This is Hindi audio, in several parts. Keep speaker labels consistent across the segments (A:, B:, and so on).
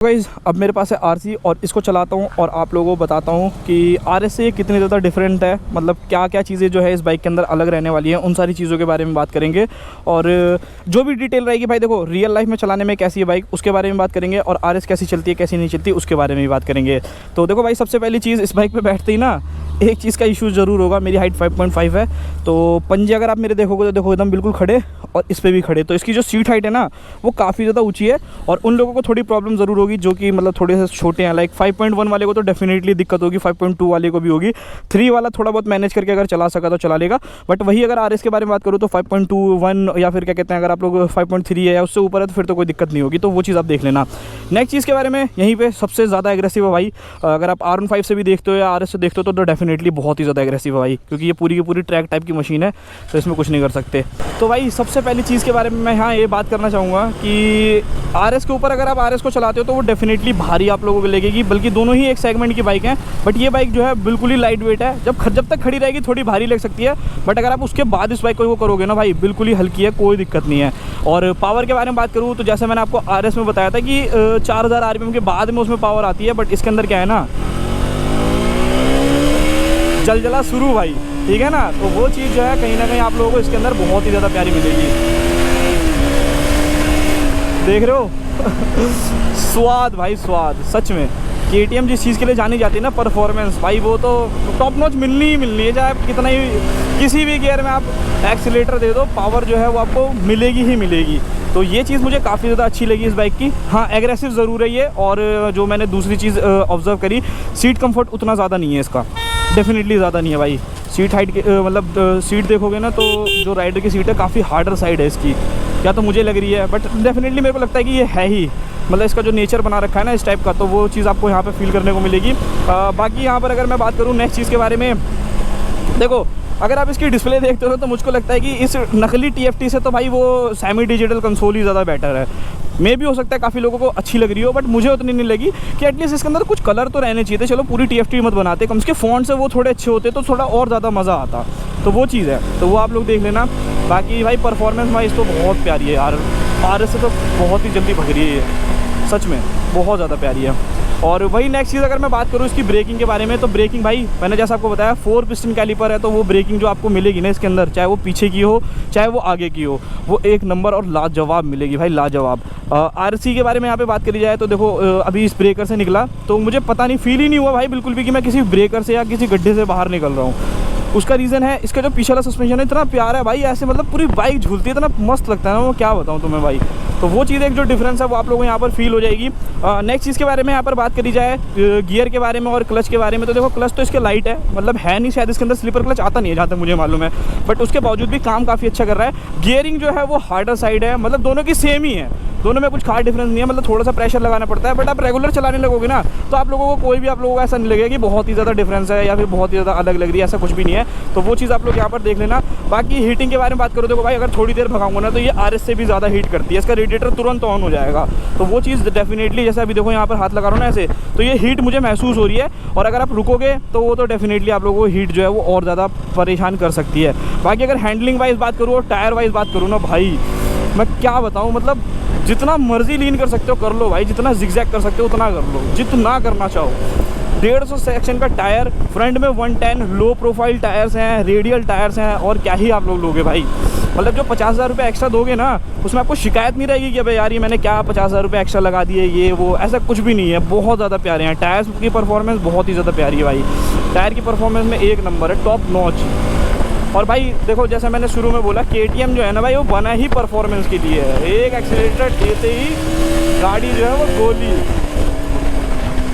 A: गाइस अब मेरे पास है आरसी और इसको चलाता हूँ और आप लोगों को बताता हूँ कि आरएस से कितनी ज़्यादा डिफरेंट है, मतलब क्या क्या चीज़ें जो है इस बाइक के अंदर अलग रहने वाली हैं, उन सारी चीज़ों के बारे में बात करेंगे। और जो भी डिटेल रहेगी भाई देखो रियल लाइफ में चलाने में कैसी है बाइक उसके बारे में बात करेंगे, और आरएस कैसी चलती है कैसी नहीं चलती उसके बारे में भी बात करेंगे। तो देखो भाई सबसे पहली चीज़, इस बाइक पर बैठते ही ना एक चीज़ का इशू ज़रूर होगा। मेरी हाइट 5.5 है, तो पंजे अगर आप मेरे देखोगे तो देखो एकदम बिल्कुल खड़े, और इस पर भी खड़े। तो इसकी जो सीट हाइट है ना वो काफ़ी ज़्यादा ऊंची है, और उन लोगों को थोड़ी प्रॉब्लम ज़रूर होगी जो कि मतलब थोड़े से छोटे हैं। लाइक 5.1 वाले को तो डेफिनेटली दिक्कत होगी, 5.2 वाले को भी होगी। 3 वाला थोड़ा बहुत मैनेज करके अगर चला सका तो चला लेगा, बट वही अगर आरएस के बारे में बात करूँ तो 5.21 या फिर क्या कहते हैं, अगर आप लोग 5.3 है या उससे ऊपर है तो फिर तो कोई दिक्कत नहीं होगी। तो वो चीज़ आप देख लेना। नेक्स्ट चीज़ के बारे में यहीं पर सबसे ज़्यादा एग्रेसिव है भाई, अगर आप R15 से भी देखते हो या आरएस से देखते हो तो डेफिनेटली बहुत ही ज़्यादा एग्रेसिव है भाई, क्योंकि ये पूरी की पूरी ट्रैक टाइप की मशीन है, तो इसमें कुछ नहीं कर सकते। तो भाई सबसे पहली चीज़ के बारे में मैं यहाँ ये बात करना चाहूँगा कि आरएस के ऊपर अगर आप आरएस को चलाते हो तो वो डेफिनेटली भारी आप लोगों को लगेगी, बल्कि दोनों ही एक सेगमेंट की बाइक हैं। बट ये बाइक जो है बिल्कुल ही लाइट वेट है, जब तक खड़ी रहेगी थोड़ी भारी लग सकती है, बट अगर आप उसके बाद इस बाइक को करोगे ना भाई बिल्कुल ही हल्की है, कोई दिक्कत नहीं है। और पावर के बारे में बात करूँ तो जैसे मैंने आपको आरएस में बताया था कि 4000 आरपीएम के बाद में उसमें पावर आती है, बट इसके अंदर क्या है ना जलजला शुरू भाई, ठीक है ना। तो वो चीज़ जो है कहीं ना कहीं आप लोगों को इसके अंदर बहुत ही ज़्यादा प्यारी मिलेगी। देख रहे हो स्वाद भाई स्वाद, सच में KTM जिस चीज़ के लिए जानी जाती है ना परफॉर्मेंस, भाई वो तो टॉप नॉच मिलनी ही मिलनी है। चाहे कितना ही किसी भी गियर में आप एक्सीलेटर दे दो, पावर जो है वो आपको मिलेगी ही मिलेगी। तो ये चीज़ मुझे काफ़ी ज़्यादा अच्छी लगी इस बाइक की। हाँ एग्रेसिव ज़रूर है ये, और जो मैंने दूसरी चीज़ ऑब्ज़र्व करी, सीट कंफर्ट उतना ज़्यादा नहीं है इसका, डेफिनेटली ज़्यादा नहीं है भाई। सीट हाइट मतलब सीट देखोगे ना तो जो राइडर की सीट है काफ़ी हार्डर साइड है इसकी, क्या तो मुझे लग रही है, बट डेफिनेटली मेरे को लगता है कि ये है ही, मतलब इसका जो नेचर बना रखा है ना इस टाइप का, तो वो चीज़ आपको यहाँ पे फील करने को मिलेगी। बाकी यहाँ पर अगर मैं बात करूँ नेक्स्ट चीज़ के बारे में, देखो अगर आप इसकी डिस्प्ले देखते हो तो मुझको लगता है कि इस नकली TFT से तो भाई वो सेमी डिजिटल कंसोल ही ज़्यादा बेटर है। मे भी हो सकता है काफ़ी लोगों को अच्छी लग रही हो, बट मुझे उतनी नहीं लगी कि एटलीस्ट इसके अंदर कुछ कलर तो रहने चाहिए थे। चलो पूरी TFT मत बनाते, कम से कम फ़ॉन्ट से वो थोड़े अच्छे होते तो थोड़ा और ज़्यादा मज़ा आता। तो वो चीज़ है, तो वो आप लोग देख लेना। बाकी भाई परफॉर्मेंस वाइज तो बहुत प्यारी है यार, आरएस से तो बहुत ही जल्दी भग रही है ये, सच में बहुत ज़्यादा प्यारी है। और वही नेक्स्ट चीज़ अगर मैं बात करूँ इसकी ब्रेकिंग के बारे में, तो ब्रेकिंग भाई मैंने जैसा आपको बताया 4 पिस्टन कैलिपर है, तो वो ब्रेकिंग जो आपको मिलेगी ना इसके अंदर, चाहे वो पीछे की हो चाहे वो आगे की हो, वो एक नंबर और लाजवाब मिलेगी भाई, लाजवाब। आरसी के बारे में यहाँ पे बात करी जाए तो देखो अभी इस ब्रेकर से निकला तो मुझे पता नहीं, फील ही नहीं हुआ भाई बिल्कुल भी कि मैं किसी ब्रेकर से या किसी गड्ढे से बाहर निकल रहा हूँ। उसका रीज़न है इसका जो पीछे वाला सस्पेंशन है, इतना प्यारा है भाई, ऐसे मतलब पूरी बाइक झूलती है, इतना मस्त लगता है ना, वो क्या बताऊँ तुम्हें भाई। तो वो चीज़ एक जो डिफरेंस है वो आप लोगों को यहाँ पर फील हो जाएगी। नेक्स्ट चीज़ के बारे में यहाँ पर बात करी जाए गियर के बारे में और क्लच के बारे में, तो देखो क्लच तो इसके लाइट है, मतलब है नहीं, शायद इसके अंदर स्लीपर क्लच आता नहीं है जहाँ तक मुझे मालूम है, बट उसके बावजूद भी काम काफ़ी अच्छा कर रहा है। गियरिंग जो है वो हार्डर साइड है, मतलब दोनों की सेम ही है, दोनों में कुछ खास डिफरेंस नहीं है, मतलब थोड़ा सा प्रेशर लगाना पड़ता है, बट आप रेगुलर चलाने लगोगे ना तो आप लोगों को कोई भी आप लोगों को ऐसा नहीं लगेगा कि बहुत ही ज़्यादा डिफरेंस है या फिर बहुत ही ज़्यादा अलग लग रही है, ऐसा कुछ भी नहीं है। तो वो चीज़ आप लोग यहाँ पर देख लेना। बाकी हीटिंग के बारे में बात करो देखो भाई, अगर थोड़ी देर भगाऊंगा ना तो ये आरएस से भी ज़्यादा हीट करती है, इसका रेडिएटर तुरंत ऑन हो जाएगा। तो वो चीज़ डेफिनेटली, जैसे अभी देखो यहाँ पर हाथ लगा रहा हूँ ना ऐसे, तो ये हीट मुझे महसूस हो रही है, और अगर आप रुकोगे तो वो तो डेफिनेटली आप लोगों को हीट जो है वो और ज़्यादा परेशान कर सकती है। बाकी अगर हैंडलिंग वाइज बात करूँ और टायर वाइज बात करूँ ना भाई, मैं क्या बताऊँ, मतलब जितना मर्जी लीन कर सकते हो कर लो भाई, जितना जिगजैग कर सकते हो उतना कर लो, जितना करना चाहो। 150 सेक्शन का टायर, फ्रंट में 110 लो प्रोफाइल टायर्स हैं, रेडियल टायर्स हैं, और क्या ही आप लोग लोगे भाई। मतलब जो 50,000 रुपये एक्स्ट्रा दोगे ना उसमें आपको शिकायत नहीं रहेगी कि भाई यार ये मैंने क्या 50,000 रुपये एक्स्ट्रा लगा दिए, ये वो, ऐसा कुछ भी नहीं है। बहुत ज़्यादा प्यारे हैं टायर्स की परफॉर्मेंस, बहुत ही ज़्यादा प्यारी है भाई, टायर की परफॉर्मेंस में एक नंबर है, टॉप नॉच। और भाई देखो जैसे मैंने शुरू में बोला, KTM जो है ना भाई वो बना ही परफॉर्मेंस के लिए है, एक एक्सीलेटर देते ही गाड़ी जो है वो गोली।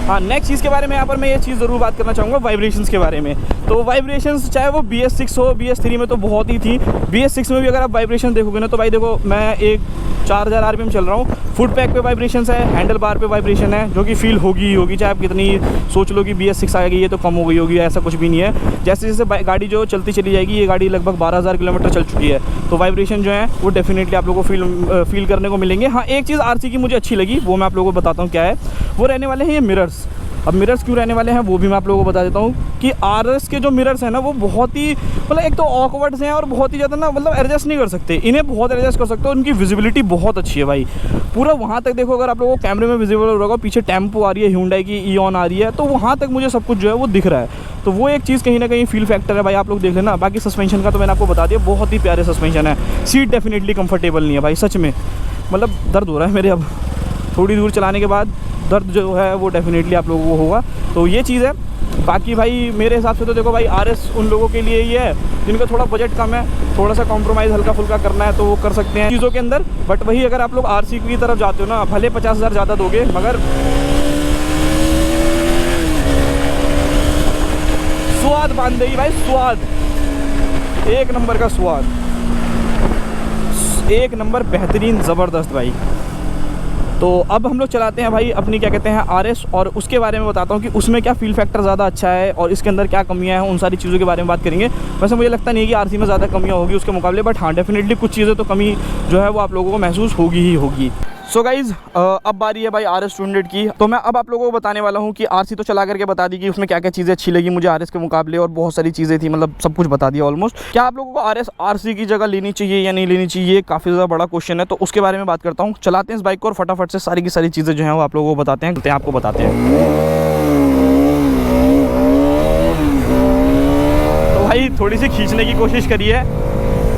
A: हाँ नेक्स्ट चीज़ के बारे में यहाँ पर मैं ये चीज़ ज़रूर बात करना चाहूँगा वाइब्रेशंस के बारे में। तो वाइब्रेशंस चाहे वो BS6 हो, BS3 में तो बहुत ही थी, BS6 में भी अगर आप वाइब्रेशन देखोगे ना तो भाई देखो मैं एक 4000 RPM चल रहा हूँ, फुट पैक पे वाइब्रेशंस है, हैंडल बार पे वाइब्रेशन है, जो कि फील होगी ही होगी, चाहे आप कितनी सोच लो कि BS6 आ गई है तो कम हो गई होगी, ऐसा कुछ भी नहीं है। जैसे जैसे गाड़ी जो चलती चली जाएगी, ये गाड़ी लगभग 12,000 किलोमीटर चल चुकी है, तो वाइब्रेशन जो है वो डेफिनेटली आप लोगों को फील करने को मिलेंगे। हाँ एक चीज़ आरसी की मुझे अच्छी लगी, वो मैं आप लोगों को बताता हूँ क्या है, वो रहने वाले हैं ये मिरर्स। अब मिरर्स क्यों रहने वाले हैं वो भी मैं आप लोगों को बता देता हूँ कि RS के जो मिरर्स हैं ना वो बहुत ही मतलब एक तो ऑकवर्ड हैं और बहुत ही ज़्यादा ना मतलब एडजस्ट नहीं कर सकते, इन्हें बहुत एडजस्ट कर सकते हो। उनकी विजिबिलिटी बहुत अच्छी है भाई, पूरा वहाँ तक देखो, अगर आप लोगों को कैमरे में विजिबल हो रहा पीछे टेम्पो आ रही है, Hyundai की ईऑन आ रही है, तो वहाँ तक मुझे सब कुछ जो है वो दिख रहा है। तो वो एक चीज़ कहीं ना कहीं फील फैक्टर है भाई, आप लोग देख लेना। बाकी सस्पेंशन का तो मैंने आपको बता दिया, बहुत ही प्यारे सस्पेंशन है। सीट डेफिनेटली कंफर्टेबल नहीं है भाई, सच में मतलब दर्द हो रहा है मेरे अब थोड़ी दूर चलाने के बाद, दर्द जो है वो डेफिनेटली आप लोगों को होगा। तो ये चीज़ है। बाकी भाई मेरे हिसाब से तो देखो भाई RS उन लोगों के लिए ही है जिनका थोड़ा बजट कम है, थोड़ा सा कॉम्प्रोमाइज़ हल्का फुल्का करना है तो वो कर सकते हैं चीज़ों के अंदर। बट वही अगर आप लोग RC की तरफ जाते हो ना, भले 50,000 ज़्यादा दोगे मगर स्वाद बांध देगी भाई, स्वाद एक नंबर का स्वाद, एक नंबर बेहतरीन ज़बरदस्त भाई। तो अब हम लोग चलाते हैं भाई अपनी क्या कहते हैं RS, और उसके बारे में बताता हूँ कि उसमें क्या फील फैक्टर ज़्यादा अच्छा है और इसके अंदर क्या कमियां हैं, उन सारी चीज़ों के बारे में बात करेंगे। वैसे मुझे लगता नहीं है कि RC में ज़्यादा कमियां होगी उसके मुकाबले, बट हाँ डेफिनेटली कुछ चीज़ें तो कमी जो है वो आप लोगों को महसूस होगी ही होगी। सो गाइज़ अब बारी है भाई RS 200 की। तो मैं अब आप लोगों को बताने वाला हूँ कि RC तो चला करके बता दी कि उसमें क्या क्या चीज़ें अच्छी लगी मुझे RS के मुकाबले, और बहुत सारी चीज़ें थी, मतलब सब कुछ बता दिया ऑलमोस्ट। क्या आप लोगों को RC की जगह लेनी चाहिए या नहीं लेनी चाहिए, काफ़ी ज़्यादा बड़ा क्वेश्चन है, तो उसके बारे में बात करता हूँ। चलाते हैं इस बाइक को और फटाफट से सारी की सारी चीज़ें जो हैं वो आप लोगों को बताते हैं, आपको बताते हैं। तो भाई थोड़ी सी खींचने की कोशिश करी है।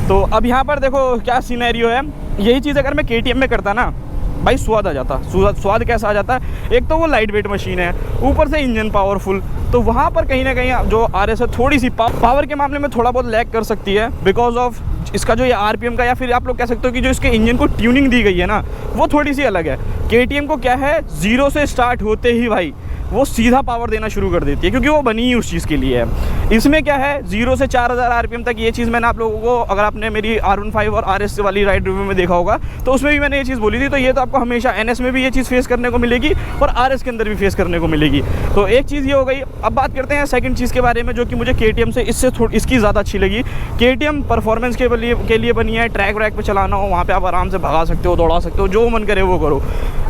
A: तो अब यहाँ पर देखो क्या सिनेरियो है, यही चीज़ अगर मैं KTM में करता ना भाई स्वाद आ जाता। स्वाद कैसा आ जाता है, एक तो वो लाइट वेट मशीन है, ऊपर से इंजन पावरफुल, तो वहाँ पर कहीं ना कहीं जो RS है थोड़ी सी पावर के मामले में थोड़ा बहुत लैग कर सकती है बिकॉज ऑफ इसका जो ये RPM का, या फिर आप लोग कह सकते हो कि जो इसके इंजन को ट्यूनिंग दी गई है ना वो थोड़ी सी अलग है। KTM को क्या है, ज़ीरो से स्टार्ट होते ही भाई वो सीधा पावर देना शुरू कर देती है क्योंकि वो बनी ही उस चीज़ के लिए है। इसमें क्या है 0 से 4000 RPM तक, ये चीज़ मैंने आप लोगों को, अगर आपने मेरी R15 और RS वाली राइड रिव्यू में देखा होगा तो उसमें भी मैंने ये चीज़ बोली थी। तो ये तो आपको हमेशा NS में भी ये चीज़ फेस करने को मिलेगी और RS के अंदर भी फेस करने को मिलेगी। तो एक चीज़ ये हो गई। अब बात करते हैं सेकंड चीज़ के बारे में जो कि मुझे KTM से इसकी ज़्यादा अच्छी लगी। KTM परफॉर्मेंस के लिए बनी है, ट्रैक व्रैक पे चलाना हो वहाँ पे आप आराम से भगा सकते हो, दौड़ा सकते हो, जो मन करे वो करो।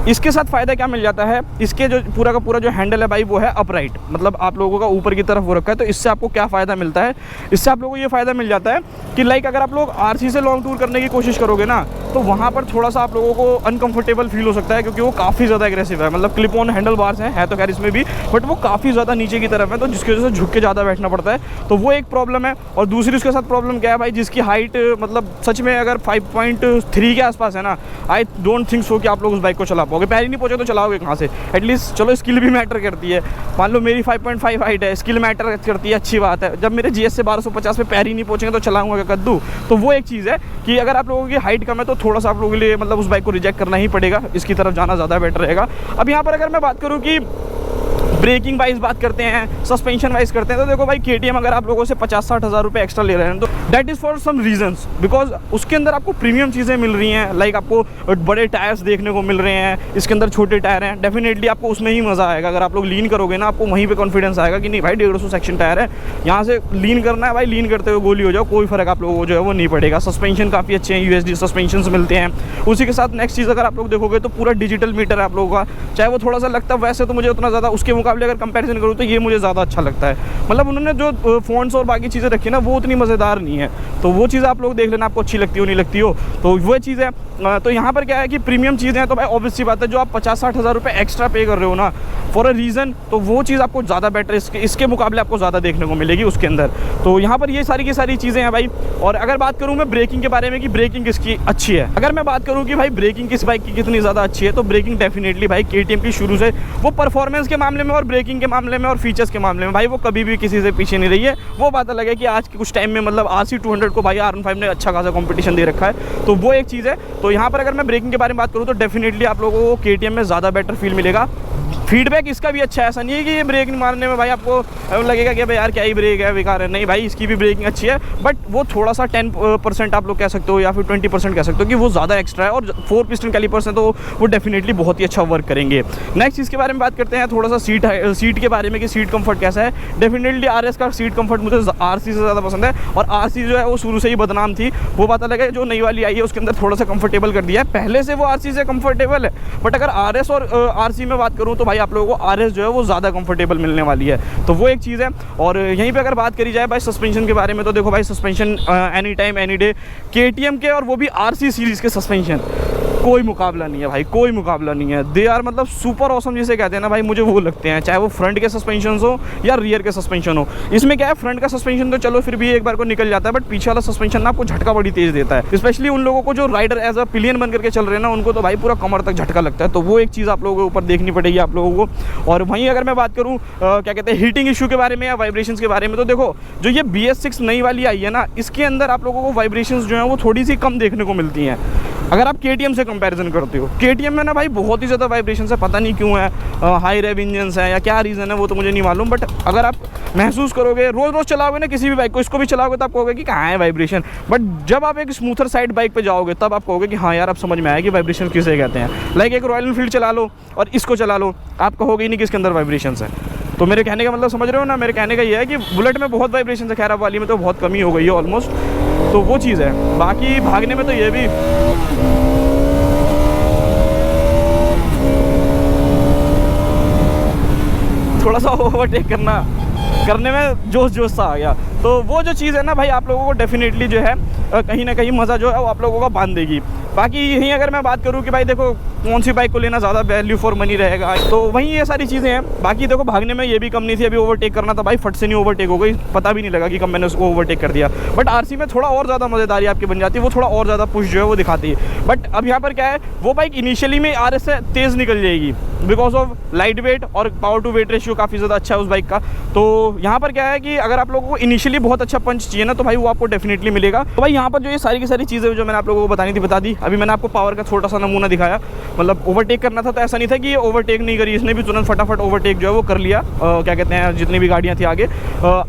A: इसके साथ फ़ायदा क्या मिल जाता है, इसके जो पूरा का पूरा जो हैंडल है भाई वो है अपराइट, मतलब आप लोगों का ऊपर की तरफ वो रखा है। तो इससे आपको क्या फ़ायदा मिलता है, इससे आप लोगों को ये फ़ायदा मिल जाता है कि लाइक अगर आप लोग RC से लॉन्ग टूर करने की कोशिश करोगे ना तो वहाँ पर थोड़ा सा आप लोगों को अनकंफर्टेबल फील हो सकता है क्योंकि वो काफ़ी ज़्यादा एग्रेसिव है। मतलब क्लिप ऑन हैंडल बार्स है तो खैर इसमें भी, बट वो काफ़ी ज़्यादा नीचे की तरफ है, तो जिसकी वजह से झुक के ज़्यादा बैठना पड़ता है। तो वो एक प्रॉब्लम है। और दूसरी उसके साथ प्रॉब्लम क्या है भाई, जिसकी हाइट मतलब सच में अगर 5.3 के आसपास है ना, आई डोंट थिंक सो कि आप लोग उस बाइक को चला पाओगे। पैर ही नहीं पहुँचे तो चलाओगे कहाँ से। एटलीस्ट चलो स्किल भी मैटर करती है, मान लो मेरी 5.5 हाइट है, स्किल मैटर करती है, अच्छी बात है। जब मेरे GS से 1250 पे पैर ही नहीं पहुँचेंगे तो चलाऊंगा क्या कद्दू। तो वो एक चीज़ है कि अगर आप लोगों की हाइट कम है तो थोड़ा सा आप लोगों के लिए मतलब उस बाइक को रिजेक्ट करना ही पड़ेगा, इसकी तरफ जाना ज़्यादा बेटर रहेगा। अब यहाँ पर अगर मैं बात करूँ कि ब्रेकिंग वाइज बात करते हैं, सस्पेंशन वाइज करते हैं, तो देखो भाई KTM अगर आप लोगों से 50-60 हज़ार रुपये एक्स्ट्रा ले रहे हैं तो that is for some reasons, because उसके अंदर आपको प्रीमियम चीज़ें मिल रही हैं। लाइक आपको बड़े टायर्स देखने को मिल रहे हैं, इसके अंदर छोटे टायर हैं। डेफिनेटली आपको उसमें ही मज़ा आएगा। अगर आप लोग लीन करोगे ना आपको वहीं पर कॉन्फिडेंस आएगा कि नहीं भाई 150 सेक्शन टायर है, यहाँ से लीन करना है भाई, लीन करते हुए गोली हो जाओ, कोई फ़र्क आप लोगों को जो है वो नहीं पड़ेगा। सस्पेंशन काफ़ी अच्छे हैं, USD सस्पेंशन मिलते हैं। उसी के साथ नेक्स्ट चीज़ अगर आप लोग देखोगे तो पूरा डिजिटल मीटर है आप लोगों का, चाहे वो थोड़ा सा लगता है, वैसे तो मुझे उतना ज़्यादा उसके मुकाबले अगर कंपैरिजन करूँ तो ये मुझे ज़्यादा अच्छा लगता है। मतलब उन्होंने जो फ़ॉन्ट्स और बाकी चीज़ें रखी ना वो उतनी मज़ेदार नहीं है, तो वो चीज़ आप लोग देख लेना, आपको अच्छी लगती हो नहीं लगती हो, तो वो चीज़ है। तो यहाँ पर क्या है कि प्रीमियम चीज़ें हैं तो भाई ऑब्वियस सी बात है, जो आप 50-60 हज़ार रुपये एक्स्ट्रा पे कर रहे हो ना फॉर अ रीज़न, तो वो चीज़ आपको ज़्यादा बेटर इसके मुकाबले आपको ज़्यादा देखने को मिलेगी उसके अंदर। तो यहाँ पर ये सारी की सारी चीज़ें हैं भाई। और अगर बात करूँ मैं ब्रेकिंग के बारे में कि ब्रेकिंग किसकी अच्छी है, अगर मैं बात करूँ कि भाई ब्रेकिंग किस बाइक की कितनी ज़्यादा अच्छी है, तो ब्रेकिंग डेफिनेटली भाई KTM की शुरू से वो परफॉर्मेंस के मामले में और ब्रेकिंग के मामले में और फीचर्स के मामले में भाई वो कभी भी किसी से पीछे नहीं रही है। वो बात अलग है कि आज के कुछ टाइम में मतलब RC 200 को भाई R15 ने अच्छा खासा कंपटीशन दे रखा है, तो वो एक चीज़ है। तो यहाँ पर अगर मैं ब्रेकिंग के बारे में बात करूँ तो डेफिनेटली आप लोगों को KTM में ज़्यादा बेटर फील मिलेगा। फीडबैक इसका भी अच्छा है, ऐसा नहीं है कि ये ब्रेक मारने में भाई आपको लगेगा कि भाई यार क्या ही ब्रेक है, बेकार है, नहीं भाई इसकी भी ब्रेकिंग अच्छी है, बट वो थोड़ा सा 10% आप लोग कह सकते हो या फिर 20% कह सकते हो कि वो ज़्यादा एक्स्ट्रा है। और 4 पिस्टन कैलिपर्स हैं तो वो डेफिनेटली बहुत ही अच्छा वर्क करेंगे। नेक्स्ट चीज़ के बारे में बात करते हैं थोड़ा सा सीट के बारे में कि सीट कंफर्ट कैसा है। डेफिनेटली RS का सीट कंफर्ट मुझे RC से ज़्यादा पसंद है, और RC जो है वो शुरू से ही बदनाम थी, वो बात अलग है। जो नई वाली आई है उसके अंदर थोड़ा सा कंफर्टेबल कर दिया है, पहले से वो RC से कंफर्टेबल है, बट अगर RS और RC में बात करूँ तो भाई भाई आप लोगों को RS जो है वो ज़्यादा कंफर्टेबल मिलने वाली है, तो वो एक चीज़ है। और यहीं पे अगर बात करी जाए भाई सस्पेंशन के बारे में, तो देखो भाई suspension any time any day KTM के, और वो भी RC सीरीज़ के सस्पेंशन, कोई मुकाबला नहीं है भाई, कोई मुकाबला नहीं है। दे आर मतलब सुपर ऑसम जिसे कहते हैं ना भाई, मुझे वो लगते हैं, चाहे वो फ्रंट के सस्पेंशन हो या रियर के सस्पेंशन हो। इसमें क्या है, फ्रंट का सस्पेंशन तो चलो फिर भी एक बार को निकल जाता है, बट पीछे वाला सस्पेंशन ना आपको झटका बड़ी तेज देता है, स्पेशली उन लोगों को जो राइडर एज अ पिलियन बन करके चल रहे हैं ना, उनको तो भाई पूरा कमर तक झटका लगता है। तो वो एक चीज़ आप लोगों के ऊपर देखनी पड़ेगी आप लोगों को। और वहीं अगर मैं बात करूँ क्या कहते हैं हीटिंग इशू के बारे में या वाइब्रेशंस के बारे में, तो देखो जो ये BS6 नई वाली आई है ना, इसके अंदर आप लोगों को वाइब्रेशंस जो हैं वो थोड़ी सी कम देखने को मिलती हैं अगर आप KTM से कंपैरिजन करते हो। KTM में ना भाई बहुत ही ज़्यादा वाइब्रेशन है, पता नहीं क्यों है, हाई रेव इंजन्स है या क्या रीज़न है वो तो मुझे नहीं मालूम, बट अगर आप महसूस करोगे, रोज़ रोज़ चलाओगे ना किसी भी बाइक को, इसको भी चलाओगे तो आप कहोगे कि कहाँ है वाइब्रेशन, बट जब आप एक स्मूथर साइड बाइक पे जाओगे तब आप कहोगे कि हाँ यार अब समझ में आया कि वाइब्रेशन किसे कहते हैं। लाइक एक रॉयल एनफील्ड चला लो और इसको चला लो, आप कहोगे ही नहीं कि इसके अंदर वाइब्रेशन है। तो मेरे कहने का मतलब समझ रहे हो ना, मेरे कहने का ये है कि बुलेट में बहुत वाइब्रेशन है, खैर अब वाली में तो बहुत कमी हो गई है ऑलमोस्ट, तो वो चीज़ है। बाकी भागने में तो ये भी थोड़ा सा ओवरटेक करने में जोश सा आ गया, तो वो जो चीज़ है ना भाई आप लोगों को डेफिनेटली जो है कहीं ना कहीं मज़ा जो है वो आप लोगों का बांध देगी। बाकी यहीं अगर मैं बात करूँ कि भाई देखो कौन सी बाइक को लेना ज़्यादा वैल्यू फॉर मनी रहेगा, तो वहीं ये सारी चीज़ें हैं। बाकी देखो भागने में ये भी कम नहीं थी, अभी ओवरटेक करना था भाई फट से नहीं ओवरटेक हो गई, पता भी नहीं लगा कि कब मैंने उसको ओवरटेक कर दिया। बट RC में थोड़ा और ज़्यादा मज़ेदारी आपकी बन जाती है, वो थोड़ा और ज़्यादा पुश जो है वो दिखाती है। बट अब यहाँ पर क्या है, वो बाइक इनिशियली में RS से तेज़ निकल जाएगी बिकॉज ऑफ लाइट वेट और पावर टू वेट रेशियो काफ़ी ज़्यादा अच्छा है उस बाइक का। तो यहाँ पर क्या है कि अगर आप लोगों को इनिशियली बहुत अच्छा पंच चाहिए ना, तो भाई वो आपको डेफिनेटली मिलेगा। तो भाई यहाँ पर जो ये सारी की सारी चीज़ें जो मैंने आप लोगों को बतानी थी बता दी। अभी मैंने आपको पावर का छोटा सा नमूना दिखाया, मतलब ओवरटेक करना था तो ऐसा नहीं था कि ये ओवरटेक नहीं करी, इसने भी तुरंत फटाफट ओवरटेक जो है वो कर लिया। क्या कहते हैं, जितनी भी गाड़ियाँ थी आगे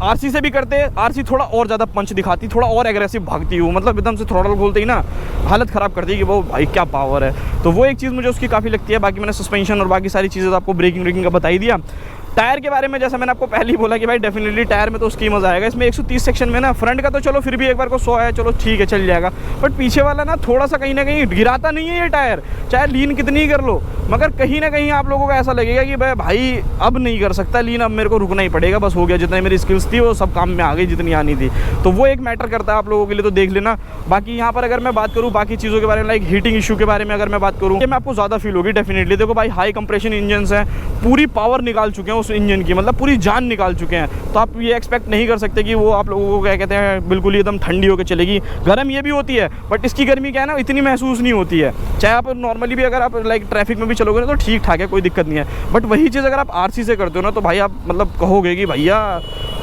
A: RC से भी करते, RC थोड़ा और ज़्यादा पंच दिखाती, थोड़ा और एग्रेसिव भागती हूँ, मतलब एकदम से थ्रॉटल खोलते ही ना हालत ख़राब करती है कि वो भाई क्या पावर है। तो वो एक चीज़ मुझे उसकी काफ़ी लगती है। बाकी मैंने सस्पेंशन और बाकी सारी चीज़ें आपको ब्रेकिंग का बता ही दिया। टायर के बारे में जैसा मैंने आपको पहले ही बोला कि भाई डेफिनेटली टायर में तो उसकी मज़ा आएगा। इसमें 130 सेक्शन में ना फ्रंट का तो चलो फिर भी एक बार को 100 है, चलो ठीक है चल जाएगा, बट पीछे वाला ना थोड़ा सा कहीं ना कहीं गिराता नहीं है ये टायर, चाहे लीन कितनी ही कर लो, मगर कहीं ना कहीं आप लोगों को ऐसा लगेगा कि भाई अब नहीं कर सकता लीन, अब मेरे को रुकना ही पड़ेगा, बस हो गया, जितनी मेरी स्किल्स थी वो सब काम में आ गई जितनी आनी थी। तो वो एक मैटर करता है आप लोगों के लिए, तो देख लेना। बाकी यहाँ पर अगर मैं बात करूँ बाकी चीज़ों के बारे में, लाइक हीटिंग इशू के बारे में अगर मैं बात करूँ, ये मैं आपको ज़्यादा फील होगी डेफिनेटली। देखो भाई हाई कंप्रेशन इंजन है, पूरी पावर निकाल चुके हैं उस इंजन की, मतलब पूरी जान निकाल चुके हैं। तो आप ये एक्सपेक्ट नहीं कर सकते कि वो आप लोगों को क्या कहते हैं बिल्कुल ही एकदम ठंडी होकर चलेगी। गर्म ये भी होती है, बट इसकी गर्मी क्या है ना इतनी महसूस नहीं होती है। चाहे आप नॉर्मली भी अगर आप लाइक ट्रैफिक में भी चलोगे ना तो ठीक ठाक है, कोई दिक्कत नहीं है, बट वही चीज़ अगर आप RC से करते हो ना तो भाई आप मतलब कहोगे कि भैया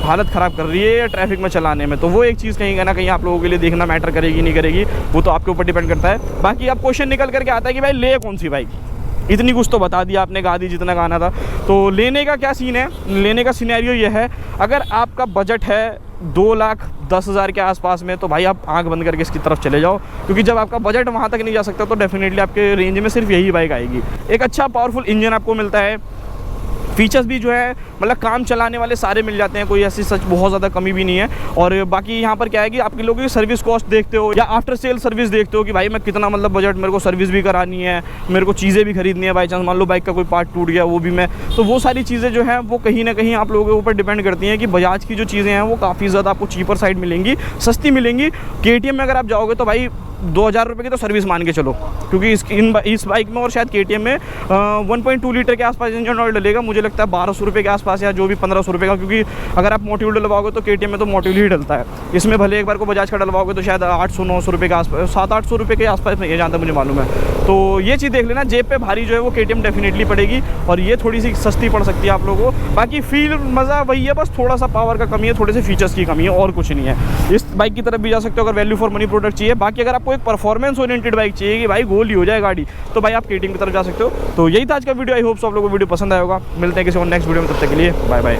A: हालत ख़राब कर रही है ट्रैफिक में चलाने में। तो वो एक चीज़ कहीं ना कहीं आप लोगों के लिए देखना मैटर करेगी नहीं करेगी, वो तो आपके ऊपर डिपेंड करता है। बाकी अब क्वेश्चन निकल करके आता है कि भाई ले कौन सी बाइक, इतनी कुछ तो बता दिया आपने, गा दी जितना गाना था। तो लेने का क्या सीन है, लेने का सिनेरियो ये है, अगर आपका बजट है 2,10,000 के आसपास में, तो भाई आप आंख बंद करके इसकी तरफ चले जाओ, क्योंकि जब आपका बजट वहाँ तक नहीं जा सकता तो डेफिनेटली आपके रेंज में सिर्फ यही बाइक आएगी। एक अच्छा पावरफुल इंजन आपको मिलता है, फीचर्स भी जो है मतलब काम चलाने वाले सारे मिल जाते हैं, कोई ऐसी सच बहुत ज़्यादा कमी भी नहीं है। और बाकी यहाँ पर क्या है कि आपके लोगों की सर्विस कॉस्ट देखते हो या आफ्टर सेल सर्विस देखते हो कि भाई मैं कितना मतलब बजट, मेरे को सर्विस भी करानी है, मेरे को चीज़ें भी खरीदनी है, बाई चांस मान लो बाइक का कोई पार्ट टूट गया वो भी मैं, तो वो सारी चीज़ें जो हैं वो कहीं ना कहीं आप लोगों के ऊपर डिपेंड करती हैं कि बजाज की जो चीज़ें हैं वो काफ़ी ज़्यादा आपको चीपर साइड मिलेंगी, सस्ती मिलेंगी। KTM में अगर आप जाओगे तो भाई 2,000 रुपये की तो सर्विस मान के चलो, क्योंकि इस बाइक में और शायद KTM में 1.2 लीटर के आसपास इंजन ऑयल डलेगा, मुझे लगता है 1,200 रुपये के आसपास या जो भी 1,500 रुपये का, क्योंकि अगर आप मोटिव डलवाओगे तो KTM में तो मोटिव ही डलता है। इसमें भले एक बार को बजाज का डलवाओगे तो शायद 800-900 रुपये के आसपास, 700-800 रुपये के आसपास में, ये जानता मुझे मालूम है। तो ये चीज़ देख लेना, जेब पे भारी जो है वो KTM डेफिनेटली पड़ेगी, और ये थोड़ी सी सस्ती पड़ सकती है आप लोगों को। बाकी फील मज़ा वही है, बस थोड़ा सा पावर का कमी है, थोड़े से फीचर्स की कमी है, और कुछ नहीं है। इस बाइक की तरफ भी जा सकते हो अगर वैल्यू फॉर मनी प्रोडक्ट चाहिए। बाकी अगर आपको एक परफॉर्मेंस ओरिएंटेड बाइक चाहिए कि भाई गोल ही हो जाए गाड़ी, तो भाई आप KTM की तरफ जा सकते हो। तो यही था आज का वीडियो, आई होप सो आप लोगों को वीडियो पसंद आया होगा। मिलते हैं किसी और नेक्स्ट वीडियो में, तब तक के लिए बाय बाय।